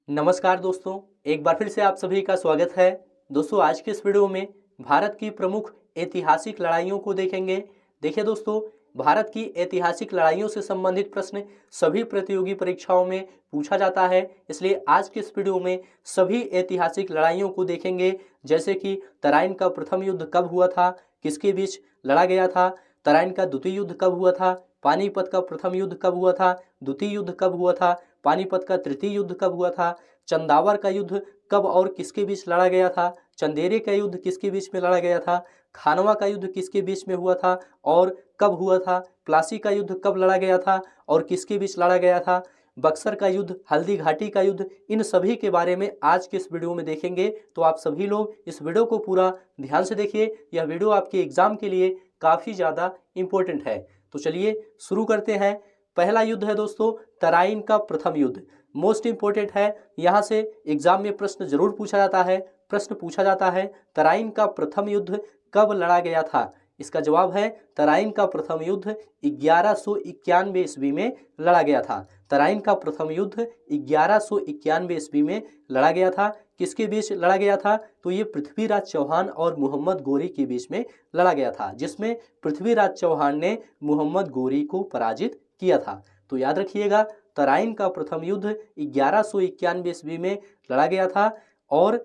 नमस्कार दोस्तों, एक बार फिर से आप सभी का स्वागत है। दोस्तों, आज के इस वीडियो में भारत की प्रमुख ऐतिहासिक लड़ाइयों को देखेंगे। देखिए दोस्तों, भारत की ऐतिहासिक लड़ाइयों से संबंधित प्रश्न सभी प्रतियोगी परीक्षाओं में पूछा जाता है, इसलिए आज के इस वीडियो में सभी ऐतिहासिक लड़ाइयों को देखेंगे। जैसे कि तराइन का प्रथम युद्ध कब हुआ था, किसके बीच लड़ा गया था, तराइन का द्वितीय युद्ध कब हुआ था, पानीपत का प्रथम युद्ध कब हुआ था, द्वितीय युद्ध कब हुआ था, पानीपत का तृतीय युद्ध कब हुआ था, चंदावर का युद्ध कब और किसके बीच लड़ा गया था, चंदेरी का युद्ध किसके बीच में लड़ा गया था, खानवा का युद्ध किसके बीच में हुआ था और कब हुआ था, प्लासी का युद्ध कब लड़ा गया था और किसके बीच लड़ा गया था, बक्सर का युद्ध, हल्दी घाटी का युद्ध, इन सभी के बारे में आज के इस वीडियो में देखेंगे। तो आप सभी लोग इस वीडियो को पूरा ध्यान से देखिए, यह वीडियो आपके एग्जाम के लिए काफ़ी ज़्यादा इम्पोर्टेंट है। तो चलिए शुरू करते हैं। पहला युद्ध है दोस्तों तराइन का प्रथम युद्ध। मोस्ट इंपोर्टेंट है, यहाँ से एग्जाम में प्रश्न जरूर पूछा जाता है। प्रश्न पूछा जाता है तराइन का प्रथम युद्ध कब लड़ा गया था। इसका जवाब है तराइन का प्रथम युद्ध 1191 ईस्वी में लड़ा गया था। तराइन का प्रथम युद्ध 1191 ईस्वी में लड़ा गया था। किसके बीच लड़ा गया था, तो ये पृथ्वीराज चौहान और मोहम्मद गोरी के बीच में लड़ा गया था, जिसमें पृथ्वीराज चौहान ने मोहम्मद गोरी को पराजित किया था। तो याद रखिएगा, तराइन का प्रथम युद्ध 1191 ईस्वी में लड़ा गया था और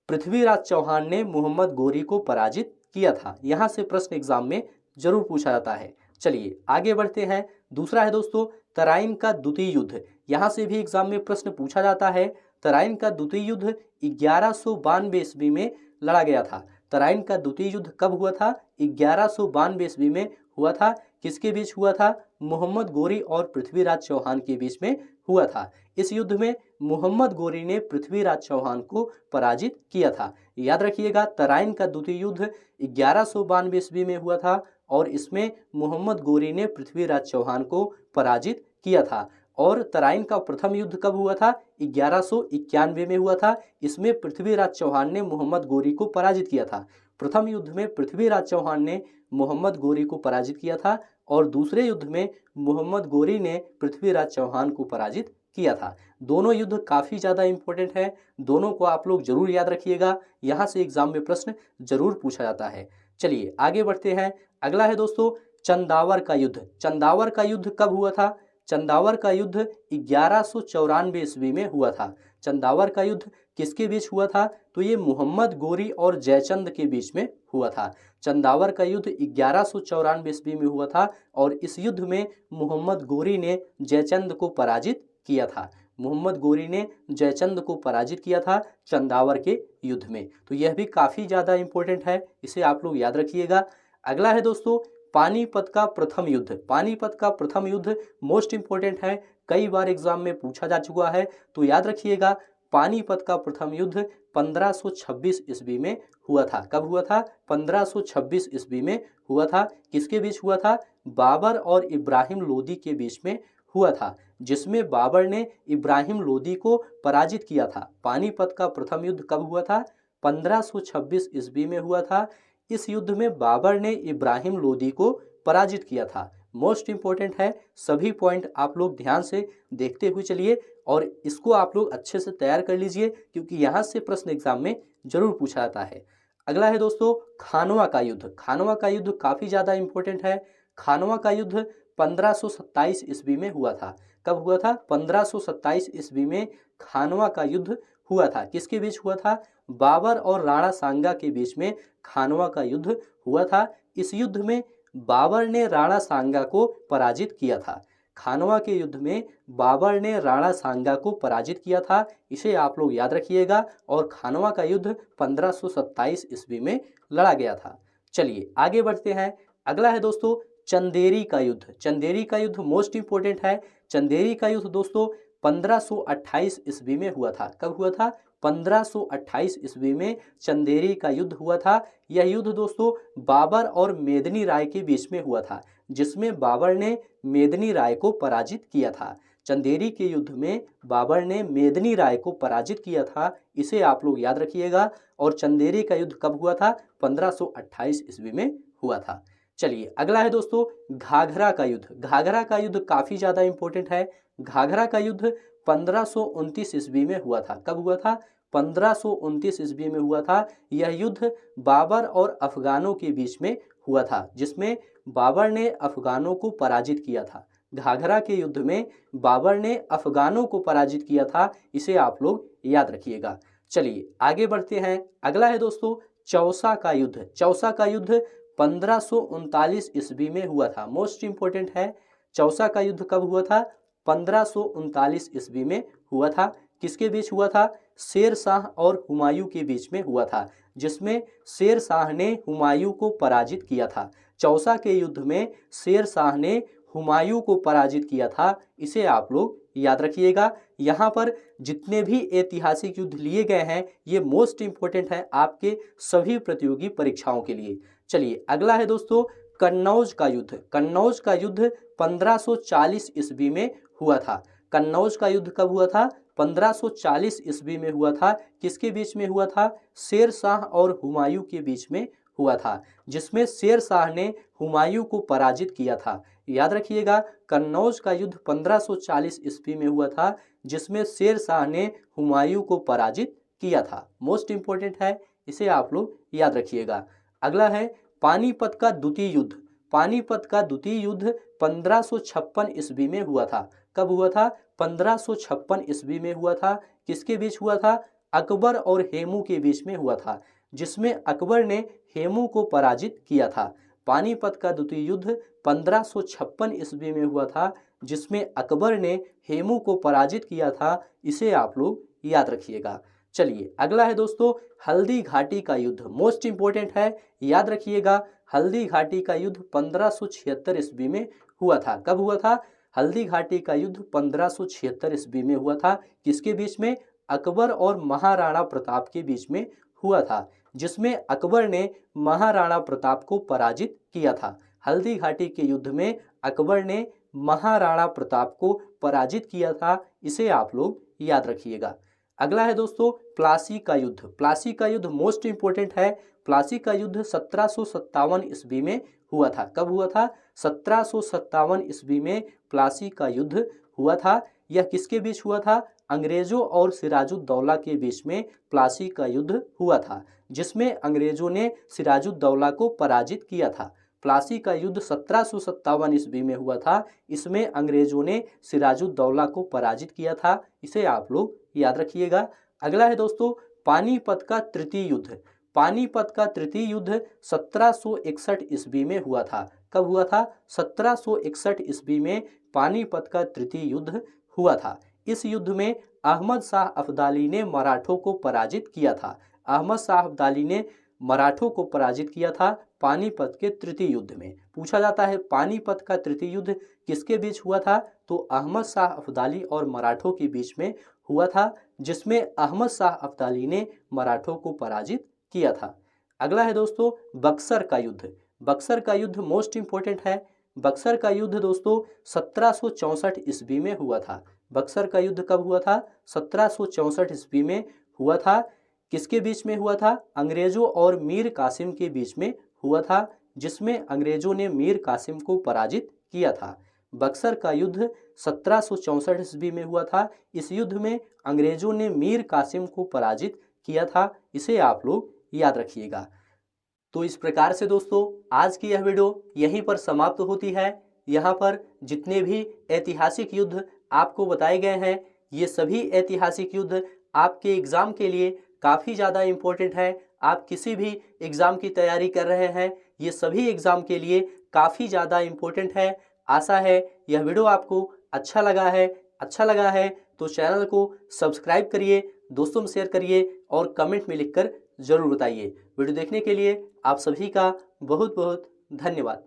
पृथ्वीराज चौहान ने मोहम्मद गोरी को पराजित किया था। यहां से प्रश्न एग्जाम में जरूर पूछा जाता है। चलिए आगे बढ़ते हैं। दूसरा है दोस्तों तराइन का द्वितीय युद्ध। यहां से भी एग्जाम में प्रश्न पूछा जाता है। तराइन का द्वितीय युद्ध 1192 ईस्वी में लड़ा गया था। तराइन का द्वितीय युद्ध कब हुआ था, 1192 ईस्वी में हुआ था। किसके बीच हुआ था, मोहम्मद गोरी और पृथ्वीराज चौहान के बीच में हुआ था। इस युद्ध में मोहम्मद गोरी ने पृथ्वीराज चौहान को पराजित किया था। याद रखिएगा, तराइन का द्वितीय युद्ध 1192 ईस्वी में हुआ था और इसमें मोहम्मद गोरी ने पृथ्वीराज चौहान को पराजित किया था। और तराइन का प्रथम युद्ध कब हुआ था, 1191 में हुआ था। इसमें पृथ्वीराज चौहान ने मोहम्मद गोरी को पराजित किया था। प्रथम युद्ध में पृथ्वीराज चौहान ने मोहम्मद गोरी को पराजित किया था और दूसरे युद्ध में मोहम्मद गोरी ने पृथ्वीराज चौहान को पराजित किया था। दोनों युद्ध काफ़ी ज़्यादा इंपॉर्टेंट है, दोनों को आप लोग जरूर याद रखिएगा, यहाँ से एग्जाम में प्रश्न जरूर पूछा जाता है। चलिए आगे बढ़ते हैं। अगला है दोस्तों चंदावर का युद्ध। चंदावर का युद्ध कब हुआ था, चंदावर का युद्ध 1194 ईस्वी में हुआ था। चंदावर का युद्ध किसके बीच हुआ था, तो ये मोहम्मद गोरी और जयचंद के बीच में हुआ था। चंदावर का युद्ध 1194 ईस्वी में हुआ था और इस युद्ध में मोहम्मद गोरी ने जयचंद को पराजित किया था। मोहम्मद गोरी ने जयचंद को पराजित किया था चंदावर के युद्ध में। तो यह भी काफ़ी ज़्यादा इंपॉर्टेंट है, इसे आप लोग याद रखिएगा। अगला है दोस्तों पानीपत का प्रथम युद्ध। पानीपत का प्रथम युद्ध मोस्ट इंपॉर्टेंट है, कई बार एग्जाम में पूछा जा चुका है। तो याद रखिएगा, पानीपत का प्रथम युद्ध 1526 ईस्वी में हुआ था। कब हुआ था, 1526 ईस्वी में हुआ था। किसके बीच हुआ था, बाबर और इब्राहिम लोदी के बीच में हुआ था, जिसमें बाबर ने इब्राहिम लोदी को पराजित किया था। पानीपत का प्रथम युद्ध कब हुआ था, 1526 ईस्वी में हुआ था। इस युद्ध में बाबर ने इब्राहिम लोदी को पराजित किया था। मोस्ट इंपॉर्टेंट है, सभी पॉइंट आप लोग ध्यान से देखते हुए चलिए और इसको आप लोग अच्छे से तैयार कर लीजिए, क्योंकि यहाँ से प्रश्न एग्जाम में जरूर पूछा जाता है। अगला है दोस्तों खानवा का युद्ध। खानवा का युद्ध काफ़ी ज़्यादा इंपॉर्टेंट है। खानवा का युद्ध 1527 ईस्वी में हुआ था। कब हुआ था, 1527 ईस्वी में खानवा का युद्ध हुआ था। किसके बीच हुआ था, बाबर और राणा सांगा के बीच में खानवा का युद्ध हुआ था। इस युद्ध में बाबर ने राणा सांगा को पराजित किया था। खानवा के युद्ध में बाबर ने राणा सांगा को पराजित किया था, इसे आप लोग याद रखिएगा। और खानवा का युद्ध 1527 ईस्वी में लड़ा गया था। चलिए आगे बढ़ते हैं। अगला है दोस्तों चंदेरी का युद्ध। चंदेरी का युद्ध मोस्ट इंपोर्टेंट है। चंदेरी का युद्ध दोस्तों 1528 ईस्वी में हुआ था। कब हुआ था, 1528 ईस्वी में चंदेरी का युद्ध हुआ था। यह युद्ध दोस्तों बाबर और मेदिनी राय के बीच में हुआ था, जिसमें बाबर ने मेदिनी राय को पराजित किया था। चंदेरी के युद्ध में बाबर ने मेदिनी राय को पराजित किया था, इसे आप लोग याद रखिएगा। और चंदेरी का युद्ध कब हुआ था, 1528 ईस्वी में हुआ था। चलिए अगला है दोस्तों घाघरा का युद्ध। घाघरा का युद्ध काफ़ी ज़्यादा इंपॉर्टेंट है। घाघरा का युद्ध 1529 ईस्वी में हुआ था। कब हुआ था? 1529 ईस्वी में हुआ था। यह युद्ध बाबर और अफगानों के बीच में हुआ था, जिसमें बाबर ने अफगानों को पराजित किया था। घाघरा के युद्ध में बाबर ने अफगानों को पराजित किया था, इसे आप लोग याद रखिएगा। चलिए आगे बढ़ते हैं। अगला है दोस्तों चौसा का युद्ध। चौसा का युद्ध 1539 ईस्वी में हुआ था। मोस्ट इंपोर्टेंट है। चौसा का युद्ध कब हुआ था? 1539 ईस्वी में हुआ था। किसके बीच हुआ था? शेर शाह और हुमायूं के बीच में हुआ था, जिसमें शेर शाह ने हुमायूं को पराजित किया था। चौसा के युद्ध में शेर शाह ने हुमायूं को पराजित किया था, इसे आप लोग याद रखिएगा। यहाँ पर जितने भी ऐतिहासिक युद्ध लिए गए हैं ये मोस्ट इंपोर्टेंट है आपके सभी प्रतियोगी परीक्षाओं के लिए। चलिए अगला है दोस्तों कन्नौज का युद्ध। कन्नौज का युद्ध 1540 ईस्वी में हुआ था। कन्नौज का युद्ध कब हुआ था? 1540 ईस्वी में हुआ था। किसके बीच में हुआ था? शेर शाह और हुमायूं के बीच में हुआ था, जिसमें शेर शाह ने हुमायूं को पराजित किया था। याद रखिएगा कन्नौज का युद्ध 1540 ईस्वी में हुआ था, जिसमें शेर शाह ने हुमायूं को पराजित किया था। मोस्ट इंपोर्टेंट है, इसे आप लोग याद रखिएगा। अगला है पानीपत का द्वितीय युद्ध। पानीपत का द्वितीय युद्ध 1556 ईस्वी में हुआ था। कब हुआ था? 1556 ईस्वी में हुआ था। किसके बीच हुआ था? अकबर और हेमू के बीच में हुआ था, जिसमें अकबर ने हेमू को पराजित किया था। पानीपत का द्वितीय युद्ध 1556 ईस्वी में हुआ था, जिसमें अकबर ने हेमू को पराजित किया था, इसे आप लोग याद रखिएगा। चलिए अगला है दोस्तों हल्दी घाटी का युद्ध। मोस्ट इंपोर्टेंट है, याद रखिएगा। हल्दी घाटी का युद्ध 1576 ईस्वी में हुआ था। कब हुआ था? हल्दी घाटी का युद्ध 1576 ईस्वी में हुआ था। किसके बीच में? अकबर और महाराणा प्रताप के बीच में हुआ था, जिसमें अकबर ने महाराणा प्रताप को पराजित किया था। हल्दी घाटी के युद्ध में अकबर ने महाराणा प्रताप को पराजित किया था, इसे आप लोग याद रखिएगा। अगला है दोस्तों प्लासी का युद्ध। प्लासी का युद्ध मोस्ट इंपोर्टेंट है। प्लासी का युद्ध 1757 ईस्वी में हुआ था। कब हुआ था? 1757 ईस्वी में प्लासी का युद्ध हुआ था। यह किसके बीच हुआ था? अंग्रेजों और सिराजुद्दौला के बीच में प्लासी का युद्ध हुआ था, जिसमें अंग्रेजों ने सिराजुद्दौला को पराजित किया था। प्लासी का युद्ध 1757 ईस्वी में हुआ था। इसमें अंग्रेजों ने सिराजुद्दौला को पराजित किया था, इसे आप लोग याद रखिएगा। अगला है दोस्तों पानीपत का तृतीय युद्ध। पानीपत का तृतीय युद्ध 1761 ईस्वी में हुआ था। कब हुआ था? 1761 ईस्वी में पानीपत का तृतीय युद्ध हुआ था। इस युद्ध में अहमद शाह अब्दाली ने मराठों को पराजित किया था। अहमद शाह अब्दाली ने मराठों को पराजित किया था पानीपत के तृतीय युद्ध में। पूछा जाता है पानीपत का तृतीय युद्ध किसके बीच हुआ था? तो अहमद शाह अब्दाली और मराठों के बीच में हुआ था, जिसमें अहमद शाह अब्दाली ने मराठों को पराजित किया था। अगला है दोस्तों बक्सर का युद्ध। बक्सर का युद्ध मोस्ट इंपोर्टेंट है। बक्सर का युद्ध दोस्तों 1764 ईस्वी में हुआ था। बक्सर का युद्ध कब हुआ था? 1764 ईस्वी में हुआ था। किसके बीच में हुआ था? अंग्रेजों और मीर कासिम के बीच में हुआ था, जिसमें अंग्रेजों ने मीर कासिम को पराजित किया था। बक्सर का युद्ध 1764 ईस्वी में हुआ था। इस युद्ध में अंग्रेजों ने मीर कासिम को पराजित किया था, इसे आप लोग याद रखिएगा। तो इस प्रकार से दोस्तों आज की यह वीडियो यहीं पर समाप्त होती है। यहाँ पर जितने भी ऐतिहासिक युद्ध आपको बताए गए हैं, ये सभी ऐतिहासिक युद्ध आपके एग्ज़ाम के लिए काफ़ी ज़्यादा इम्पोर्टेंट है। आप किसी भी एग्ज़ाम की तैयारी कर रहे हैं, ये सभी एग्ज़ाम के लिए काफ़ी ज़्यादा इम्पोर्टेंट है। आशा है यह वीडियो आपको अच्छा लगा है तो चैनल को सब्सक्राइब करिए, दोस्तों में शेयर करिए और कमेंट में लिखकर ज़रूर बताइए। वीडियो देखने के लिए आप सभी का बहुत बहुत धन्यवाद।